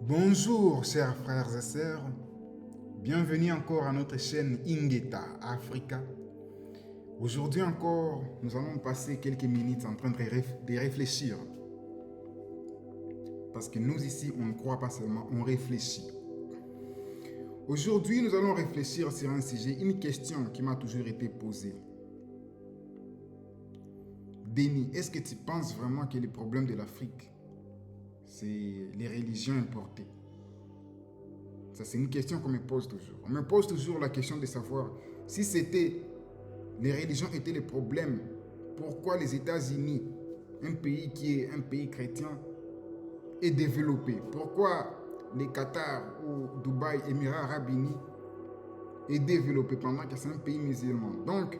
Bonjour chers frères et sœurs, bienvenue encore à notre chaîne Ingeta Africa. Aujourd'hui encore, nous allons passer quelques minutes en train de réfléchir. Parce que nous ici, on ne croit pas seulement, on réfléchit. Aujourd'hui, nous allons réfléchir sur un sujet, une question qui m'a toujours été posée. Denis, est-ce que tu penses vraiment que le problème de l'Afrique, c'est les religions importées? Ça, c'est une question qu'on me pose toujours. On me pose toujours la question de savoir si les religions étaient le problème, pourquoi les États-Unis, un pays qui est un pays chrétien, est développé? Pourquoi les Qatar ou Dubaï, Émirats Arabes Unis, est développé pendant que c'est un pays musulman? Donc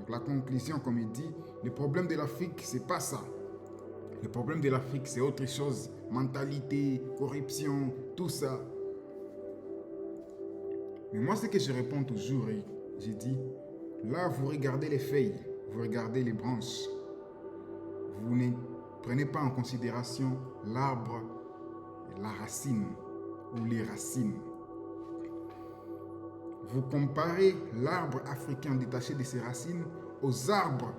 la conclusion, comme il dit, le problème de l'Afrique, c'est pas ça. Le problème de l'Afrique, c'est autre chose. Mentalité, corruption, tout ça. Mais moi, ce que je réponds toujours, je dis, là, vous regardez les feuilles, vous regardez les branches. Vous ne prenez pas en considération l'arbre, la racine ou les racines. Vous comparez l'arbre africain détaché de ses racines aux arbres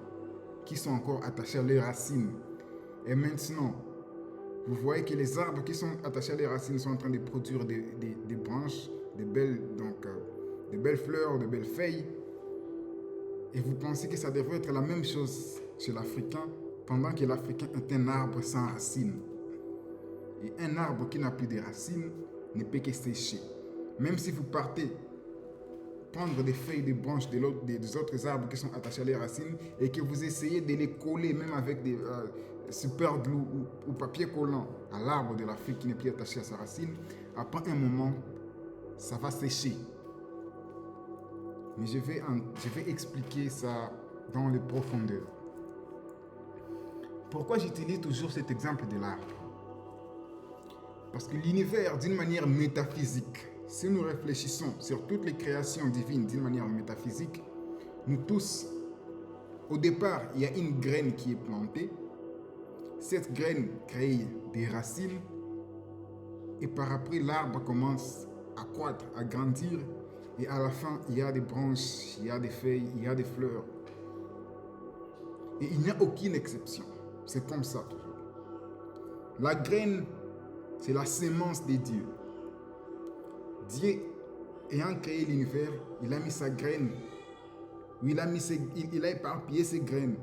qui sont encore attachés à leurs racines. Et maintenant, vous voyez que les arbres qui sont attachés à leurs racines sont en train de produire des branches, des belles fleurs, de belles feuilles. Et vous pensez que ça devrait être la même chose chez l'Africain, pendant que l'Africain est un arbre sans racines. Et un arbre qui n'a plus de racines ne peut que sécher. Même si vous partez prendre des feuilles, des branches des autres arbres qui sont attachés à leurs racines et que vous essayez de les coller même avec des super glue ou papier collant à l'arbre de l'Afrique qui n'est plus attaché à sa racine, après un moment, ça va sécher. Mais je vais expliquer ça dans les profondeurs. Pourquoi j'utilise toujours cet exemple de l'arbre? Parce que l'univers, d'une manière métaphysique, si nous réfléchissons sur toutes les créations divines d'une manière métaphysique, nous tous, au départ, il y a une graine qui est plantée. Cette graine crée des racines et par après, l'arbre commence à croître, à grandir et à la fin, il y a des branches, il y a des feuilles, il y a des fleurs. Et il n'y a aucune exception. C'est comme ça toujours. La graine, c'est la sémence de Dieu. Dieu, ayant créé l'univers, il a mis sa graine, il a éparpillé ses graines.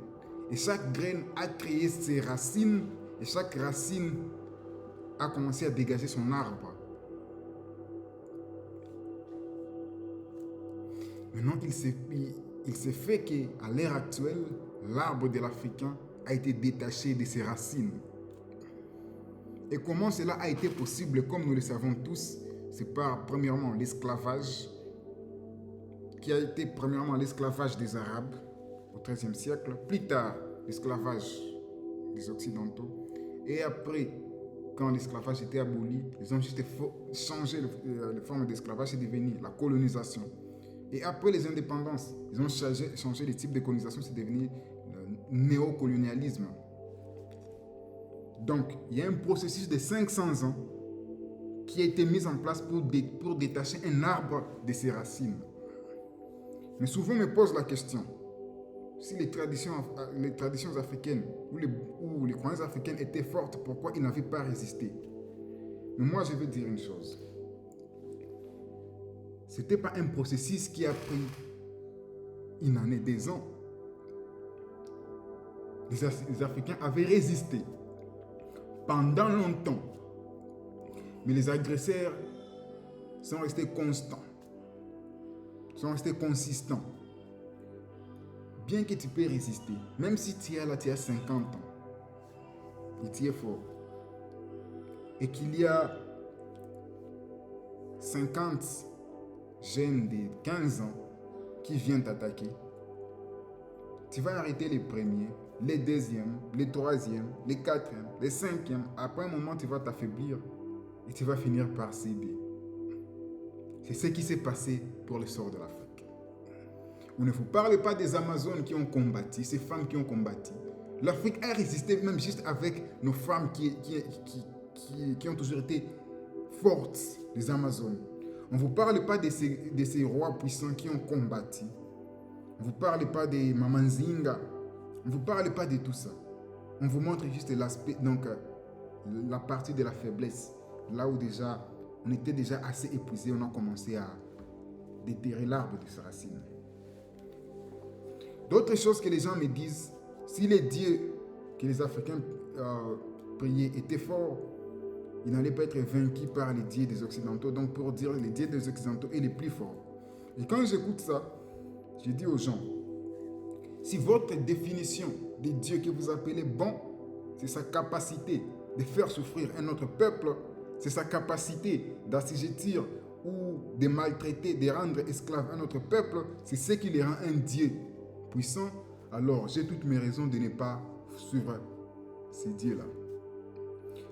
Et chaque graine a créé ses racines, et chaque racine a commencé à dégager son arbre. Maintenant, il s'est fait qu'à l'heure actuelle, l'arbre de l'Africain a été détaché de ses racines. Et comment cela a été possible, comme nous le savons tous, c'est par, premièrement, l'esclavage, qui a été, premièrement, l'esclavage des Arabes au XIIIe siècle, plus tard, l'esclavage des Occidentaux, et après, quand l'esclavage était aboli, ils ont juste changé la forme d'esclavage, c'est devenu la colonisation. Et après les indépendances, ils ont changé le type de colonisation, c'est devenu le néocolonialisme. Donc, il y a un processus de 500 ans qui a été mis en place pour détacher un arbre de ses racines. Mais souvent, on me pose la question, si les traditions africaines ou les croyances africaines étaient fortes, pourquoi ils n'avaient pas résisté? Mais moi, je vais dire une chose. Ce n'était pas un processus qui a pris une année, des ans. Les Africains avaient résisté pendant longtemps. Mais les agresseurs sont restés constants, sont restés consistants. Bien que tu peux résister, même si tu as 50 ans, et tu es fort, et qu'il y a 50 jeunes de 15 ans qui viennent t'attaquer, tu vas arrêter les premiers, les deuxièmes, les troisièmes, les quatrièmes, les cinquièmes. Après un moment, tu vas t'affaiblir et tu vas finir par céder. C'est ce qui s'est passé pour le sort de l'Afrique. On ne vous parle pas des Amazones qui ont combattu, ces femmes qui ont combattu. L'Afrique a résisté même juste avec nos femmes qui ont toujours été fortes, les Amazones. On ne vous parle pas de ces rois puissants qui ont combattu. On ne vous parle pas des Mamanzinga. On ne vous parle pas de tout ça. On vous montre juste l'aspect, donc la partie de la faiblesse. Là où déjà, on était déjà assez épuisé, on a commencé à déterrer l'arbre de ses racines. D'autres choses que les gens me disent, si les dieux que les Africains priaient étaient forts, ils n'allaient pas être vaincus par les dieux des Occidentaux. Donc pour dire les dieux des Occidentaux est les plus forts. Et quand j'écoute ça, je dis aux gens, si votre définition des dieux que vous appelez bon, c'est sa capacité de faire souffrir un autre peuple, c'est sa capacité d'assujettir ou de maltraiter, de rendre esclave un autre peuple, c'est ce qui les rend un dieu puissant, alors j'ai toutes mes raisons de ne pas suivre ces dieux-là.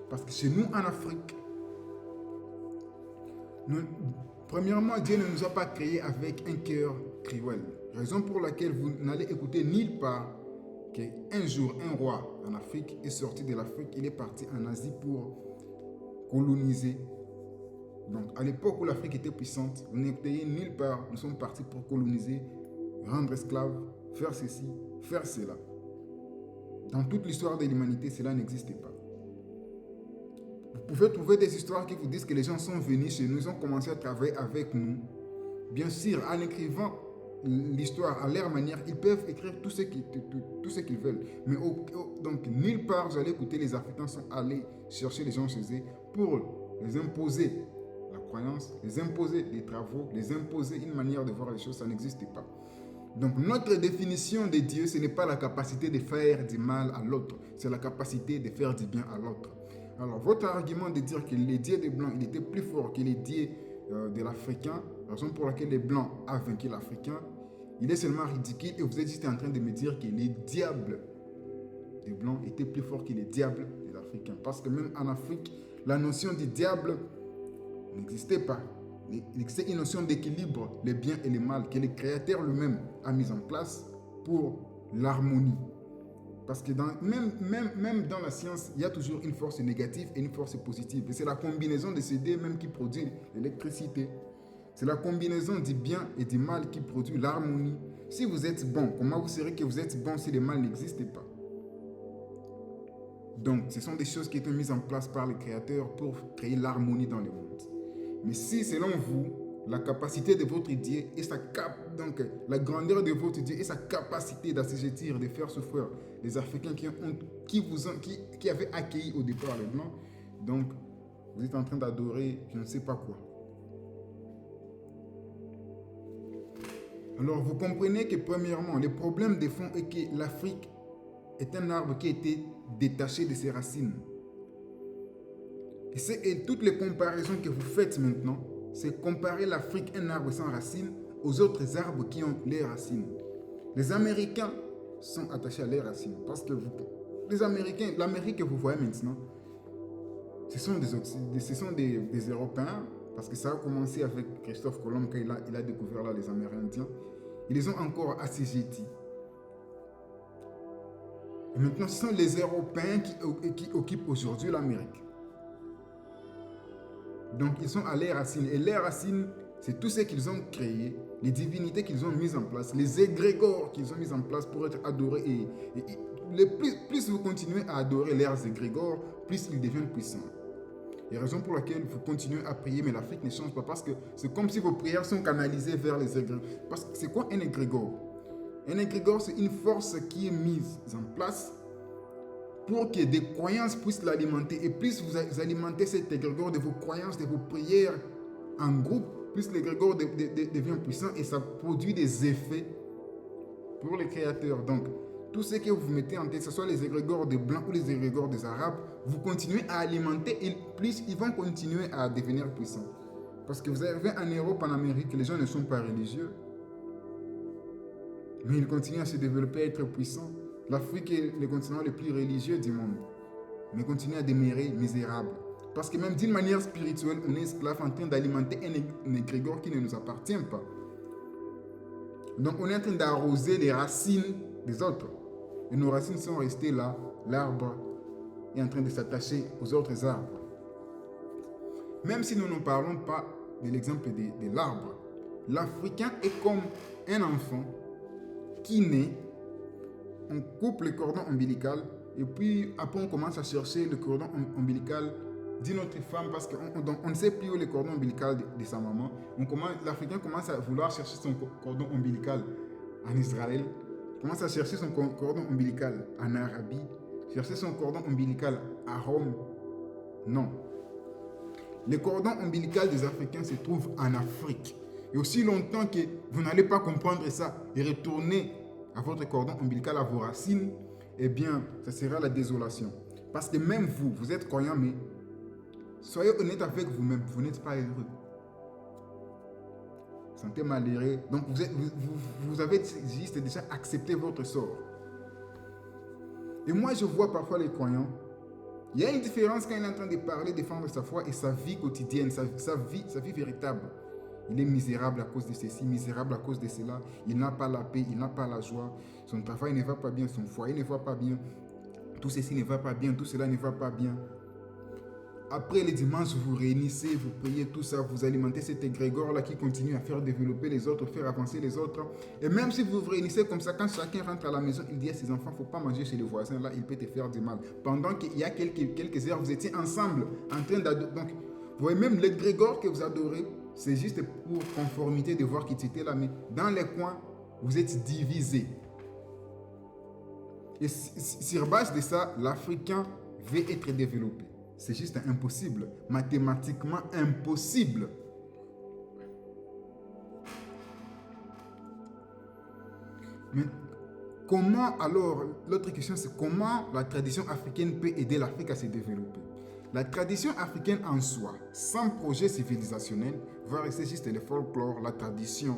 Parce que chez nous, en Afrique, premièrement, Dieu ne nous a pas créés avec un cœur cruel. Raison pour laquelle vous n'allez écouter nulle part qu'un jour, un roi en Afrique est sorti de l'Afrique, il est parti en Asie pour coloniser. Donc, à l'époque où l'Afrique était puissante, vous n'écoutez nulle part, nous sommes partis pour coloniser, rendre esclaves, faire ceci, faire cela. Dans toute l'histoire de l'humanité, cela n'existait pas. Vous pouvez trouver des histoires qui vous disent que les gens sont venus chez nous, ils ont commencé à travailler avec nous. Bien sûr, en écrivant l'histoire à leur manière, ils peuvent écrire tout ce qu'ils veulent. Mais donc, nulle part, vous allez écouter, les Africains sont allés chercher les gens chez eux pour les imposer la croyance, les imposer les travaux, les imposer une manière de voir les choses, ça n'existait pas. Donc, notre définition de Dieu, ce n'est pas la capacité de faire du mal à l'autre, c'est la capacité de faire du bien à l'autre. Alors, votre argument de dire que les dieux des Blancs, il était plus fort que les dieux de l'Africain, raison pour laquelle les Blancs ont vaincu l'Africain, il est seulement ridicule et vous êtes juste en train de me dire que les diables des Blancs étaient plus forts que les diables des Africains. Parce que même en Afrique, la notion du diable n'existait pas. Il existait une notion d'équilibre, le bien et le mal, que le Créateur lui-même a mis en place pour l'harmonie. Parce que même dans la science, il y a toujours une force négative et une force positive. Et c'est la combinaison de ces deux même qui produit l'électricité. C'est la combinaison du bien et du mal qui produit l'harmonie. Si vous êtes bon, comment vous saurez que vous êtes bon si le mal n'existe pas? Donc, ce sont des choses qui étaient mises en place par le Créateur pour créer l'harmonie dans le monde. Mais si, selon vous, la capacité de votre Dieu et donc la grandeur de votre Dieu et sa capacité d'assujettir, de faire souffrir les Africains qui avaient accueilli au départ les Blancs, donc vous êtes en train d'adorer je ne sais pas quoi. Alors vous comprenez que premièrement, le problème de fond est que l'Afrique est un arbre qui a été détaché de ses racines. Et toutes les comparaisons que vous faites maintenant, c'est comparer l'Afrique, un arbre sans racines, aux autres arbres qui ont les racines. Les Américains sont attachés à leurs racines. Parce que les Américains, l'Amérique que vous voyez maintenant, ce sont des Européens, parce que ça a commencé avec Christophe Colomb quand il a découvert là les Amérindiens. Ils les ont encore assujettis. Et maintenant, ce sont les Européens qui occupent aujourd'hui l'Amérique. Donc, ils sont à leurs racines. Et leurs racines, c'est tout ce qu'ils ont créé, les divinités qu'ils ont mises en place, les égrégores qu'ils ont mis en place pour être adorés. Et plus vous continuez à adorer leurs égrégores, plus ils deviennent puissants. Et raison pour laquelle vous continuez à prier, mais l'Afrique ne change pas. Parce que c'est comme si vos prières sont canalisées vers les égrégores. Parce que c'est quoi un égrégore? Un égrégore, c'est une force qui est mise en place pour que des croyances puissent l'alimenter. Et plus vous alimentez cet égrégore de vos croyances, de vos prières en groupe, plus l'égrégore devient puissant et ça produit des effets pour les créateurs. Donc, tout ce que vous mettez en tête, que ce soit les égrégores des Blancs ou les égrégores des Arabes, vous continuez à alimenter et plus ils vont continuer à devenir puissants. Parce que vous arrivez en Europe, en Amérique, les gens ne sont pas religieux, mais ils continuent à se développer, à être puissants. L'Afrique est le continent le plus religieux du monde, mais continue à demeurer misérable. Parce que même d'une manière spirituelle, on est esclave en train d'alimenter un égrégore qui ne nous appartient pas. Donc on est en train d'arroser les racines des autres. Et nos racines sont restées là, l'arbre est en train de s'attacher aux autres arbres. Même si nous ne parlons pas de l'exemple de l'arbre, l'Africain est comme un enfant qui naît, on coupe le cordon ombilical et puis après on commence à chercher le cordon ombilical d'une autre femme parce qu'on ne sait plus où est le cordon ombilical de sa maman. L'Africain commence à vouloir chercher son cordon ombilical en Israël, commence à chercher son cordon ombilical en Arabie, chercher son cordon ombilical à Rome. Non. Le cordon ombilical des Africains se trouve en Afrique. Et aussi longtemps que vous n'allez pas comprendre ça et retourner à votre cordon ombilical, à vos racines, eh bien, ça sera la désolation. Parce que même vous, vous êtes croyant, mais soyez honnête avec vous-même, vous n'êtes pas heureux. Sentez malheureux. Donc, vous avez juste déjà accepté votre sort. Et moi, je vois parfois les croyants. Il y a une différence quand il est en train de parler, défendre sa foi et sa vie quotidienne, sa vie véritable. Il est misérable à cause de ceci, misérable à cause de cela. Il n'a pas la paix, il n'a pas la joie. Son travail ne va pas bien, son foyer ne va pas bien. Tout ceci ne va pas bien, tout cela ne va pas bien. Après les dimanches, vous réunissez, vous priez, tout ça, vous alimentez cet égrégore-là qui continue à faire développer les autres, faire avancer les autres. Et même si vous vous réunissez comme ça, quand chacun rentre à la maison, il dit à ses enfants, il ne faut pas manger chez le voisin, là, il peut te faire du mal. Pendant qu'il y a quelques heures, vous étiez ensemble, en train d'adorer. Donc, vous voyez, même l'égrégore que vous adorez, c'est juste pour conformité de voir qu'il était là. Mais dans les coins, vous êtes divisés. Et sur base de ça, l'Africain veut être développé. C'est juste impossible, mathématiquement impossible. Mais comment alors, l'autre question c'est comment la tradition africaine peut aider l'Afrique à se développer? La tradition africaine en soi, sans projet civilisationnel, va rester juste le folklore, la tradition.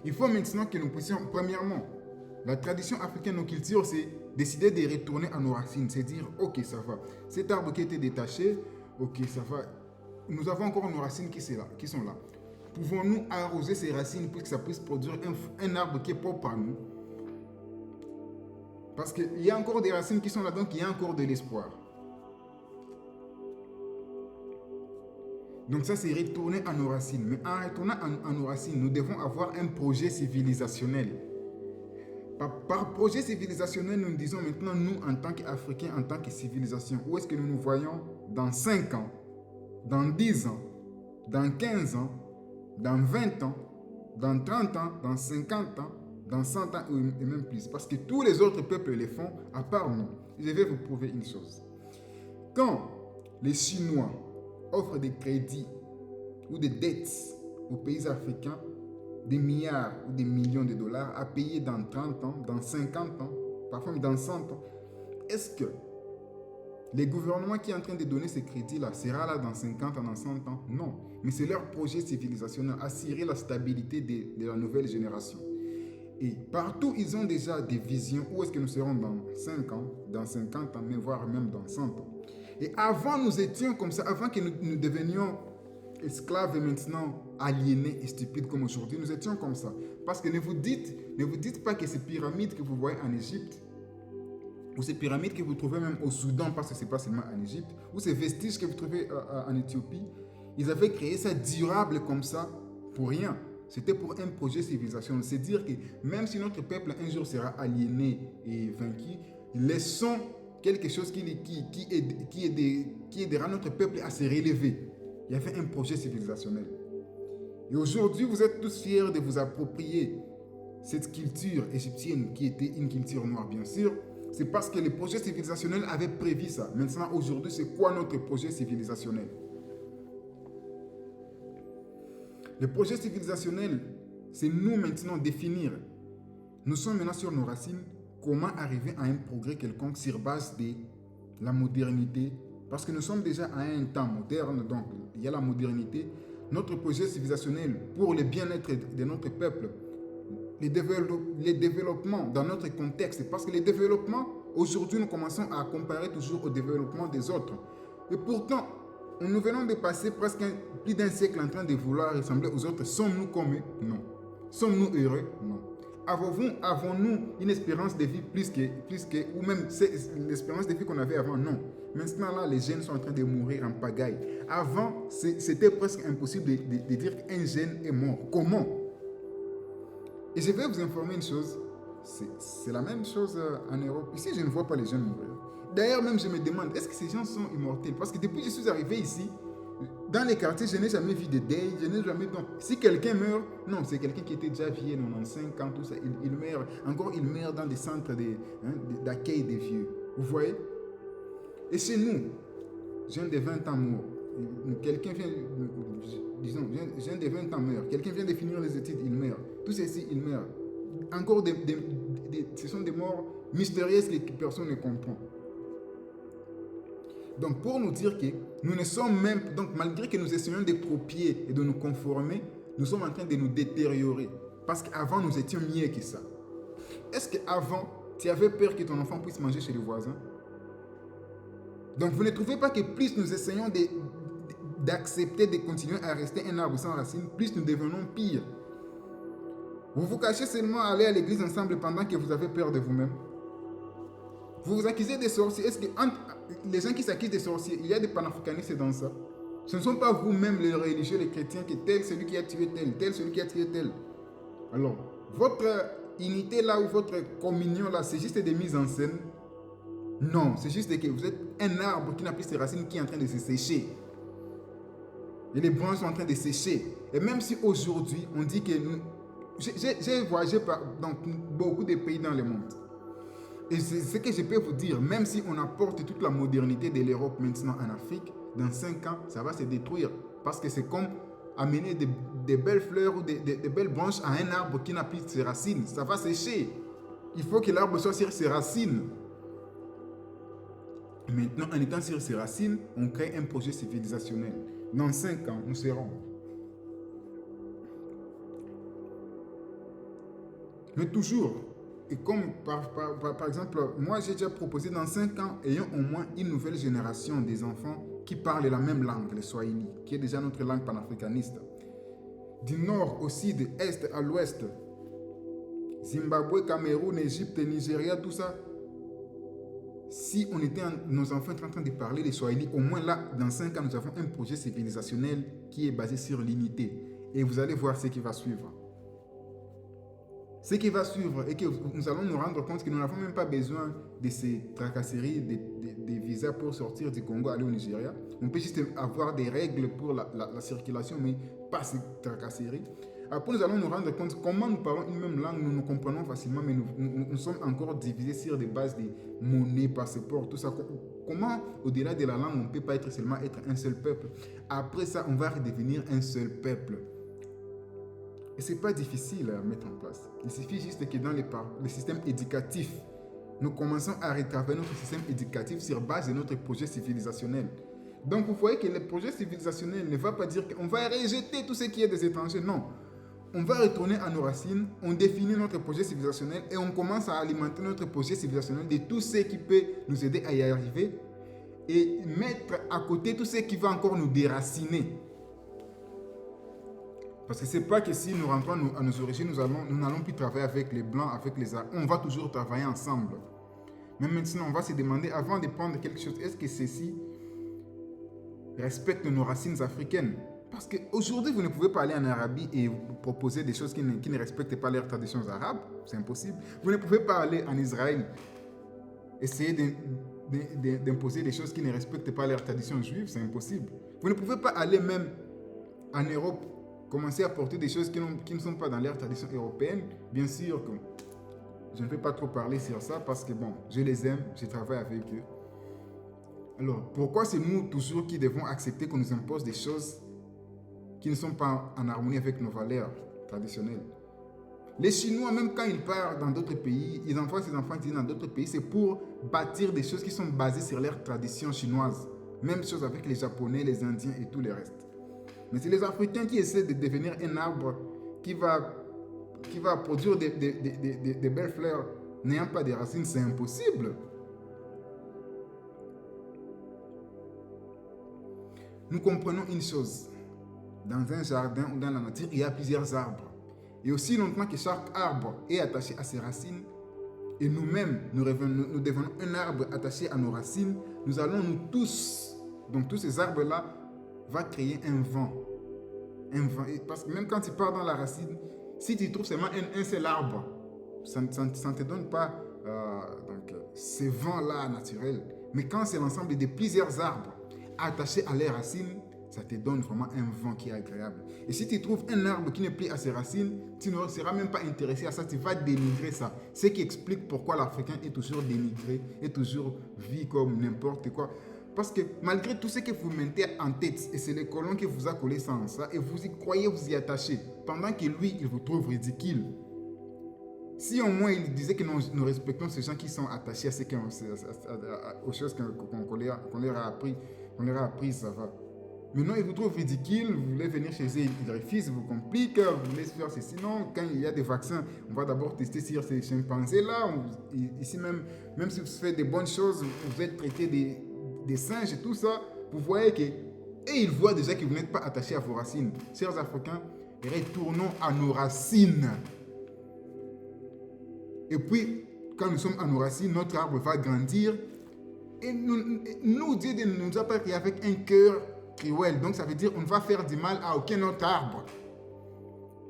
Il faut maintenant que nous puissions, premièrement, la tradition africaine, nos cultures, c'est décider de retourner à nos racines. C'est dire, ok, ça va. Cet arbre qui était détaché, ok, ça va. Nous avons encore nos racines qui sont là. Pouvons-nous arroser ces racines pour que ça puisse produire un arbre qui est propre à nous? Parce qu'il y a encore des racines qui sont là, donc il y a encore de l'espoir. Donc ça, c'est retourner à nos racines. Mais en retournant à nos racines, nous devons avoir un projet civilisationnel. Par projet civilisationnel, nous disons maintenant, nous, en tant qu'Africains, en tant que civilisation, où est-ce que nous nous voyons dans 5 ans, dans 10 ans, dans 15 ans, dans 20 ans, dans 30 ans, dans 50 ans, dans 100 ans et même plus. Parce que tous les autres peuples le font, à part nous. Je vais vous prouver une chose. Quand les Chinois offrent des crédits ou des dettes aux pays africains, des milliards ou des millions de dollars à payer dans 30 ans, dans 50 ans, parfois dans 100 ans. Est-ce que le gouvernement qui est en train de donner ces crédits-là sera là dans 50 ans, dans 100 ans? Non. Mais c'est leur projet civilisationnel, assurer la stabilité de la nouvelle génération. Et partout, ils ont déjà des visions où est-ce que nous serons dans 5 ans, dans 50 ans, mais voire même dans 100 ans. Et avant, nous étions comme ça, avant que nous devenions esclaves et maintenant aliénés et stupides comme aujourd'hui, nous étions comme ça. Parce que ne vous dites pas que ces pyramides que vous voyez en Égypte, ou ces pyramides que vous trouvez même au Soudan, parce que ce n'est pas seulement en Égypte, ou ces vestiges que vous trouvez en Éthiopie, ils avaient créé ça durable comme ça pour rien. C'était pour un projet civilisationnel. C'est dire que même si notre peuple un jour sera aliéné et vaincu, laissons quelque chose qui aidera notre peuple à se relever. Il y avait un projet civilisationnel. Et aujourd'hui, vous êtes tous fiers de vous approprier cette culture égyptienne qui était une culture noire, bien sûr. C'est parce que le projet civilisationnel avait prévu ça. Maintenant, aujourd'hui, c'est quoi notre projet civilisationnel? Le projet civilisationnel, c'est nous maintenant définir. Nous sommes maintenant sur nos racines. Comment arriver à un progrès quelconque sur base de la modernité? Parce que nous sommes déjà à un temps moderne, donc il y a la modernité. Notre projet civilisationnel pour le bien-être de notre peuple, les développements dans notre contexte. Parce que les développements, aujourd'hui, nous commençons à comparer toujours au développement des autres. Et pourtant, nous venons de passer presque plus d'un siècle en train de vouloir ressembler aux autres. Sommes-nous comme eux? Non. Sommes-nous heureux? Non. Avons-nous une espérance de vie plus que ou même l'espérance de vie qu'on avait avant? Non. Maintenant là, les jeunes sont en train de mourir en pagaille. Avant, c'était presque impossible de dire qu'un gène est mort. Comment? Et je vais vous informer une chose. C'est la même chose en Europe. Ici, je ne vois pas les jeunes mourir. D'ailleurs, même je me demande, est-ce que ces gens sont immortels? Parce que depuis que je suis arrivé ici, dans les quartiers, je n'ai jamais vu de deuil, je n'ai jamais... Donc, si quelqu'un meurt, non, c'est quelqu'un qui était déjà vieux, 95 ans, tout ça, il meurt. Encore, il meurt dans des centres d'accueil des vieux. Vous voyez? Et chez nous, jeunes de 20 ans morts, quelqu'un vient, disons, jeune de 20 ans meurt, quelqu'un vient de finir les études, il meurt. Tout ceci, il meurt. Encore, ce sont des morts mystérieuses que personne ne comprend. Donc, pour nous dire que nous ne sommes même... Donc, malgré que nous essayons de copier et de nous conformer, nous sommes en train de nous détériorer. Parce qu'avant, nous étions mieux que ça. Est-ce qu'avant, tu avais peur que ton enfant puisse manger chez le voisin? Donc, vous ne trouvez pas que plus nous essayons d'accepter de continuer à rester un arbre sans racines, plus nous devenons pire? Vous vous cachez seulement à aller à l'église ensemble pendant que vous avez peur de vous-même. Vous vous accusez des sorciers. Est-ce que entre les gens qui s'accusent des sorciers, il y a des panafricanistes dans ça? Ce ne sont pas vous-même les religieux, les chrétiens, que tel celui qui a tué tel celui qui a tué tel. Alors, votre unité là ou votre communion là, c'est juste des mises en scène? Non, c'est juste que vous êtes un arbre qui n'a plus ses racines, qui est en train de se sécher. Et les branches sont en train de sécher. Et même si aujourd'hui, on dit que nous... J'ai voyagé dans beaucoup de pays dans le monde. Et c'est ce que je peux vous dire, même si on apporte toute la modernité de l'Europe maintenant en Afrique, dans 5 ans, ça va se détruire. Parce que c'est comme amener des belles fleurs ou des belles branches à un arbre qui n'a plus ses racines. Ça va sécher. Il faut que l'arbre soit sur ses racines. Maintenant, en étant sur ses racines, on crée un projet civilisationnel. Dans 5 ans, nous serons. Mais toujours, et comme par exemple, moi j'ai déjà proposé dans 5 ans, ayons au moins une nouvelle génération des enfants qui parlent la même langue, le Swahili, qui est déjà notre langue panafricaniste. Du nord au sud, est à l'ouest, Zimbabwe, Cameroun, Égypte, Nigeria, tout ça. Si on était nos enfants étaient en train de parler le Swahili, au moins là, dans 5 ans, nous avons un projet civilisationnel qui est basé sur l'unité. Et vous allez voir ce qui va suivre. Ce qui va suivre est que nous allons nous rendre compte que nous n'avons même pas besoin de ces tracasseries, des visas pour sortir du Congo, aller au Nigeria. On peut juste avoir des règles pour la circulation, mais pas ces tracasseries. Après, nous allons nous rendre compte comment nous parlons une même langue, nous nous comprenons facilement, mais nous sommes encore divisés sur des bases de monnaie, passeport, tout ça. Comment, au-delà de la langue, on ne peut pas être seulement être un seul peuple? Après ça, on va redevenir un seul peuple. Et ce n'est pas difficile à mettre en place. Il suffit juste que dans le système éducatif, nous commençons à retravailler notre système éducatif sur base de notre projet civilisationnel. Donc vous voyez que le projet civilisationnel ne va pas dire qu'on va rejeter tout ce qui est des étrangers. Non. On va retourner à nos racines, on définit notre projet civilisationnel et on commence à alimenter notre projet civilisationnel de tout ce qui peut nous aider à y arriver et mettre à côté tout ce qui va encore nous déraciner. Parce que ce n'est pas que si nous rentrons à nos origines, nous n'allons plus travailler avec les Blancs, avec les Arabes. On va toujours travailler ensemble. Mais maintenant, on va se demander, avant de prendre quelque chose, est-ce que ceci respecte nos racines africaines? Parce qu'aujourd'hui, vous ne pouvez pas aller en Arabie et proposer des choses qui ne respectent pas leurs traditions arabes. C'est impossible. Vous ne pouvez pas aller en Israël essayer d'imposer des choses qui ne respectent pas leurs traditions juives. C'est impossible. Vous ne pouvez pas aller même en Europe commencer à porter des choses qui ne sont pas dans leur tradition européenne. Bien sûr que je ne vais pas trop parler sur ça parce que bon, je les aime, je travaille avec eux. Alors, pourquoi c'est nous toujours qui devons accepter qu'on nous impose des choses qui ne sont pas en harmonie avec nos valeurs traditionnelles? Les Chinois, même quand ils partent dans d'autres pays, ils envoient ces enfants dans d'autres pays, c'est pour bâtir des choses qui sont basées sur leurs traditions chinoises. Même chose avec les Japonais, les Indiens et tout le reste. Mais c'est les Africains qui essaient de devenir un arbre qui va produire des belles fleurs n'ayant pas de racines. C'est impossible. Nous comprenons une chose. Dans un jardin ou dans la nature, il y a plusieurs arbres. Et aussi longtemps que chaque arbre est attaché à ses racines, et nous-mêmes, nous devenons un arbre attaché à nos racines, nous allons nous tous, donc tous ces arbres-là, va créer un vent. Un vent. Parce que même quand tu pars dans la racine, si tu trouves seulement un seul arbre, ça ne te donne pas ces vents-là naturels. Mais quand c'est l'ensemble de plusieurs arbres attachés à leurs racines, ça te donne vraiment un vent qui est agréable. Et si tu trouves un arbre qui n'est plus à ses racines, tu ne seras même pas intéressé à ça, tu vas dénigrer ça. Ce qui explique pourquoi l'Africain est toujours dénigré, est toujours vu comme n'importe quoi. Parce que malgré tout ce que vous mettez en tête, et c'est les colons qui vous a collé ça en ça, et vous y croyez, vous y attachez, pendant que lui, il vous trouve ridicule. Si au moins il disait que nous respectons ces gens qui sont attachés à ce aux choses qu'on leur a appris, ça va. Maintenant, ils vous trouvent ridicule, vous voulez venir chez eux, ils refusent, vous compliquent, vous voulez faire ceci. Sinon, quand il y a des vaccins, on va d'abord tester sur ces chimpanzés-là. Ici même si vous faites des bonnes choses, vous êtes traité des singes et tout ça, vous voyez que... Et ils voient déjà que vous n'êtes pas attaché à vos racines. Chers Africains, retournons à nos racines. Et puis, quand nous sommes à nos racines, notre arbre va grandir. Et nous Dieu ne nous a pas créé avec un cœur cruel. Donc, ça veut dire qu'on ne va faire du mal à aucun autre arbre.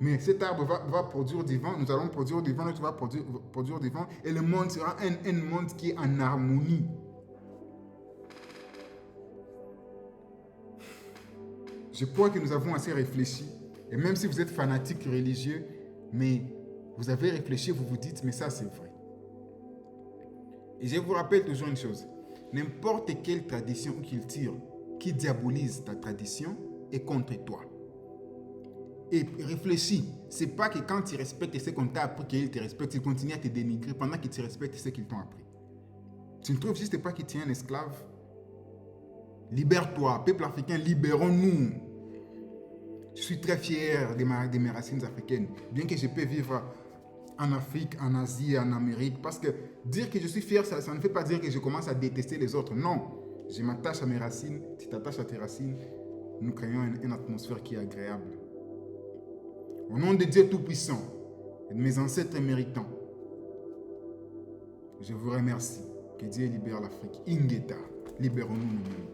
Mais cet arbre va produire du vent. Nous allons produire du vent, l'autre va produire du vent. Et le monde sera un monde qui est en harmonie. Je crois que nous avons assez réfléchi. Et même si vous êtes fanatique religieux, mais vous avez réfléchi, vous vous dites, mais ça c'est vrai. Et je vous rappelle toujours une chose. N'importe quelle tradition qu'il tire, qui diabolise ta tradition, est contre toi. Et réfléchis, c'est pas que quand tu respectes ce qu'on t'a appris qu'ils te respectent, ils continuent à te dénigrer pendant que tu respectes ce qu'ils t'ont appris. Tu ne trouves juste pas que tu es un esclave? Libère-toi, peuple africain, libérons-nous. Je suis très fier de mes racines africaines, bien que je peux vivre en Afrique, en Asie, en Amérique, parce que dire que je suis fier, ça ne fait pas dire que je commence à détester les autres. Non, je m'attache à mes racines, tu t'attaches à tes racines, nous créons une atmosphère qui est agréable. Au nom de Dieu Tout-Puissant et de mes ancêtres méritants, je vous remercie. Que Dieu libère l'Afrique. Ingeta, libérons-nous nous-mêmes.